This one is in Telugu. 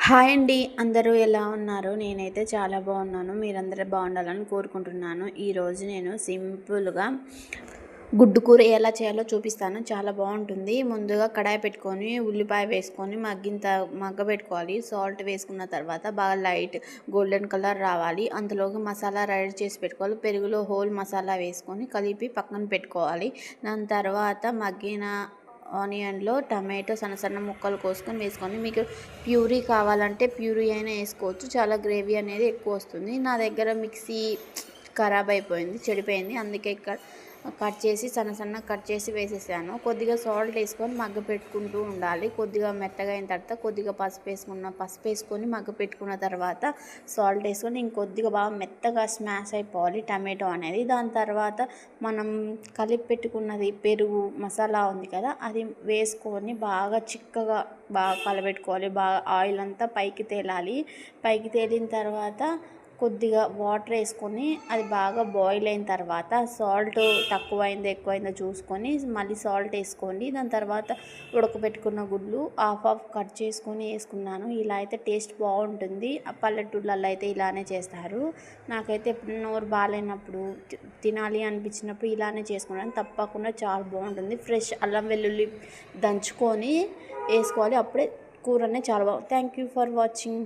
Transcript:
హాయ్ అండి. అందరూ ఎలా ఉన్నారు? నేనైతే చాలా బాగున్నాను. మీరందరూ బాగుండాలని కోరుకుంటున్నాను. ఈరోజు నేను సింపుల్గా గుడ్డు కూర ఎలా చేయాలో చూపిస్తాను. చాలా బాగుంటుంది. ముందుగా కడాయి పెట్టుకొని ఉల్లిపాయ వేసుకొని మగ్గబెట్టుకోవాలి. సాల్ట్ వేసుకున్న తర్వాత బాగా లైట్ గోల్డెన్ కలర్ రావాలి. అందులోకి మసాలా రెడీ చేసి పెట్టుకోవాలి. పెరుగులో హోల్ మసాలా వేసుకొని కలిపి పక్కన పెట్టుకోవాలి. దాని తర్వాత మగ్గిన ఆనియన్లో టమాటో సన్న సన్న ముక్కలు కోసుకొని వేసుకొని, మీకు ప్యూరీ కావాలంటే ప్యూరీ అయినా వేసుకోవచ్చు. చాలా గ్రేవీ అనేది ఎక్కువ వస్తుంది. నా దగ్గర మిక్సీ ఖరాబ్ అయిపోయింది, చెడిపోయింది. అందుకే కట్ చేసి సన్న కట్ చేసి వేసేసాను. కొద్దిగా సాల్ట్ వేసుకొని మగ్గ పెట్టుకుంటూ ఉండాలి. కొద్దిగా మెత్తగా అయిన తర్వాత కొద్దిగా పసుపు వేసుకొని మగ్గ పెట్టుకున్న తర్వాత సాల్ట్ వేసుకొని ఇంకొద్దిగా బాగా మెత్తగా స్మాష్ అయిపోవాలి టమాటో అనేది. దాని తర్వాత మనం కలిపి పెట్టుకున్నది పెరుగు మసాలా ఉంది కదా, అది వేసుకొని బాగా చిక్కగా బాగా కలబెట్టుకోవాలి. బాగా ఆయిల్ అంతా పైకి తేలాలి. పైకి తేలిన తర్వాత కొద్దిగా వాటర్ వేసుకొని అది బాగా బాయిల్ అయిన తర్వాత సాల్ట్ తక్కువైందో ఎక్కువైందో చూసుకొని మళ్ళీ సాల్ట్ వేసుకోండి. దాని తర్వాత ఉడకబెట్టుకున్న గుడ్లు హాఫ్ కట్ చేసుకొని వేసుకున్నాను. ఇలా అయితే టేస్ట్ బాగుంటుంది. పల్లెటూళ్ళల్లో అయితే ఇలానే చేస్తారు. నాకైతే ఎప్పుడు నోరు బాగాలేనప్పుడు తినాలి అనిపించినప్పుడు ఇలానే చేసుకున్నాను. తప్పకుండా చాలా బాగుంటుంది. ఫ్రెష్ అల్లం వెల్లుల్లి దంచుకొని వేసుకోవాలి. అప్పుడే కూరనే చాలా బాగుంది. Thank you for watching.